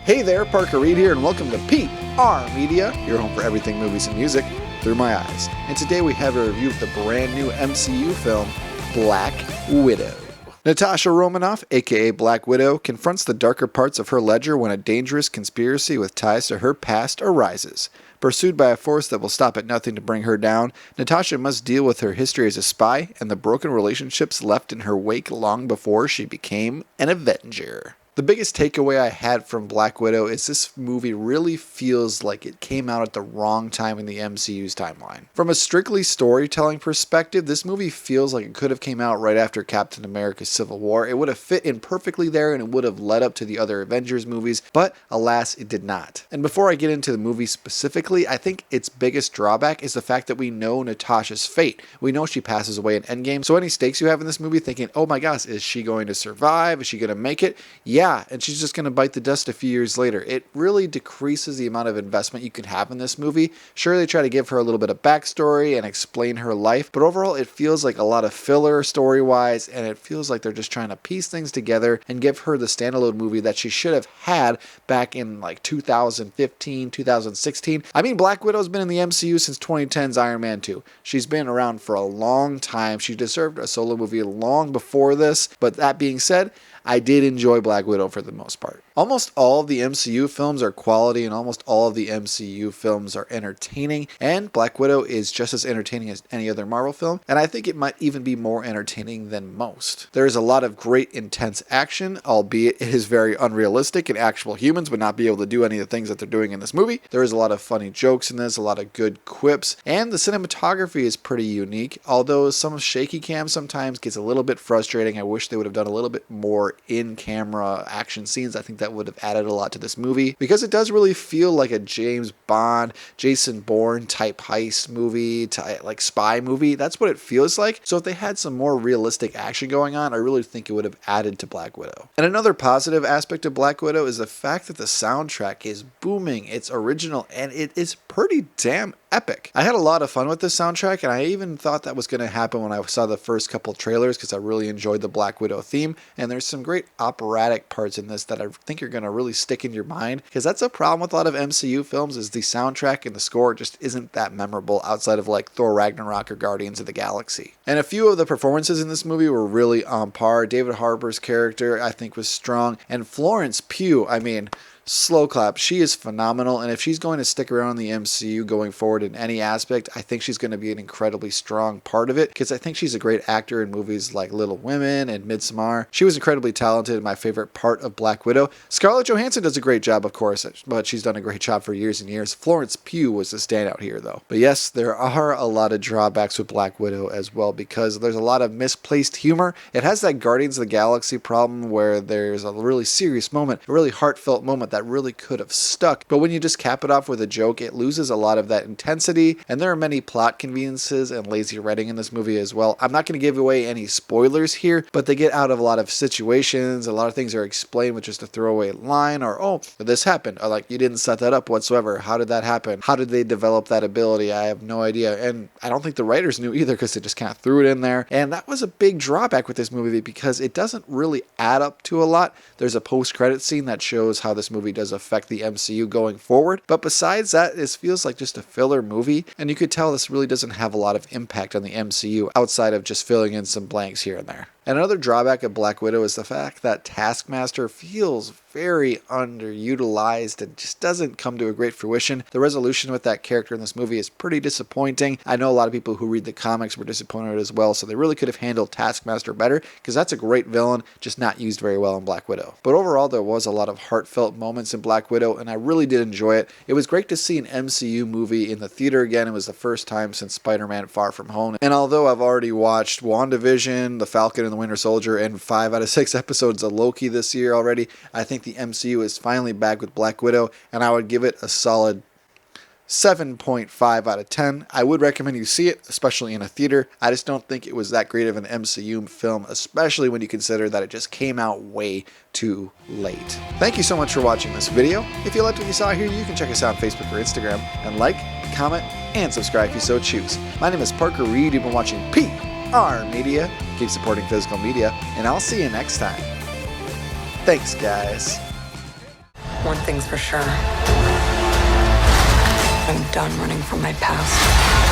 Hey there, Parker Reed here, and welcome to PR Media, your home for everything movies and music through my eyes. And today we have a review of the brand new MCU film, Black Widow. Natasha Romanoff, aka Black Widow, confronts the darker parts of her ledger when a dangerous conspiracy with ties to her past arises. Pursued by a force that will stop at nothing to bring her down, Natasha must deal with her history as a spy and the broken relationships left in her wake long before she became an Avenger. The biggest takeaway I had from Black Widow is this movie really feels like it came out at the wrong time in the MCU's timeline. From a strictly storytelling perspective, this movie feels like it could have came out right after Captain America's Civil War. It would have fit in perfectly there and it would have led up to the other Avengers movies, but alas, it did not. And before I get into the movie specifically, I think its biggest drawback is the fact that we know Natasha's fate. We know she passes away in Endgame, so any stakes you have in this movie thinking, oh my gosh, is she going to survive? Is she going to make it? Yeah, and she's just going to bite the dust a few years later. It really decreases the amount of investment you can have in this movie. Sure, they try to give her a little bit of backstory and explain her life, but overall it feels like a lot of filler story-wise, and it feels like they're just trying to piece things together and give her the standalone movie that she should have had back in like 2015, 2016. I mean, Black Widow's been in the MCU since 2010's Iron Man 2. She's been around for a long time. She deserved a solo movie long before this, but that being said, I did enjoy Black Widow for the most part. Almost all of the MCU films are quality and almost all of the MCU films are entertaining, and Black Widow is just as entertaining as any other Marvel film, and I think it might even be more entertaining than most. There is a lot of great intense action, albeit it is very unrealistic and actual humans would not be able to do any of the things that they're doing in this movie. There is a lot of funny jokes in this, a lot of good quips, and the cinematography is pretty unique, although some shaky cam sometimes gets a little bit frustrating. I wish they would have done a little bit more in-camera action scenes. I think that would have added a lot to this movie because it does really feel like a James Bond, Jason Bourne type heist movie, like spy movie. That's what it feels like. So if they had some more realistic action going on, I really think it would have added to Black Widow. And another positive aspect of Black Widow is the fact that the soundtrack is booming. It's original and it is pretty damn epic. I had a lot of fun with this soundtrack, and I even thought that was going to happen when I saw the first couple trailers because I really enjoyed the Black Widow theme, and there's some great operatic parts in this that I think are going to really stick in your mind, because that's a problem with a lot of MCU films is the soundtrack and the score just isn't that memorable outside of like Thor Ragnarok or Guardians of the Galaxy. And a few of the performances in this movie were really on par. David Harbour's character I think was strong, and Florence Pugh, I mean, slow clap. She is phenomenal, and if she's going to stick around in the MCU going forward in any aspect, I think she's going to be an incredibly strong part of it, because I think she's a great actor in movies like Little Women and Midsommar. She was incredibly talented and my favorite part of Black Widow. Scarlett Johansson does a great job, of course, but she's done a great job for years and years. Florence Pugh was the standout here, though. But yes, there are a lot of drawbacks with Black Widow as well, because there's a lot of misplaced humor. It has that Guardians of the Galaxy problem where there's a really serious moment, a really heartfelt moment that really could have stuck, but when you just cap it off with a joke, it loses a lot of that intensity, and there are many plot conveniences and lazy writing in this movie as well. I'm not going to give away any spoilers here, but they get out of a lot of situations. A lot of things are explained with just a throwaway line, or oh, this happened, or like you didn't set that up whatsoever. How did that happen? How did they develop that ability? I have no idea, and I don't think the writers knew either because they just kind of threw it in there, and that was a big drawback with this movie because it doesn't really add up to a lot. There's a post-credit scene that shows how this movie does affect the MCU going forward, but besides that, this feels like just a filler movie, and you could tell this really doesn't have a lot of impact on the MCU outside of just filling in some blanks here and there. And another drawback of Black Widow is the fact that Taskmaster feels very underutilized and just doesn't come to a great fruition. The resolution with that character in this movie is pretty disappointing. I know a lot of people who read the comics were disappointed as well, so they really could have handled Taskmaster better, because that's a great villain, just not used very well in Black Widow. But overall, there was a lot of heartfelt moments in Black Widow, and I really did enjoy it. It was great to see an MCU movie in the theater again. It was the first time since Spider-Man Far From Home. And although I've already watched WandaVision, The Falcon and the Winter Soldier, and 5 out of 6 episodes of Loki this year already, I think the MCU is finally back with Black Widow, and I would give it a solid 7.5 out of 10. I would recommend you see it, especially in a theater. I just don't think it was that great of an MCU film, especially when you consider that it just came out way too late. Thank you so much for watching this video. If you liked what you saw here, you can check us out on Facebook or Instagram, and like, comment, and subscribe if you so choose. My name is Parker Reed. You've been watching PR Media. Keep supporting physical media, and I'll see you next time. Thanks, guys. One thing's for sure. I'm done running from my past.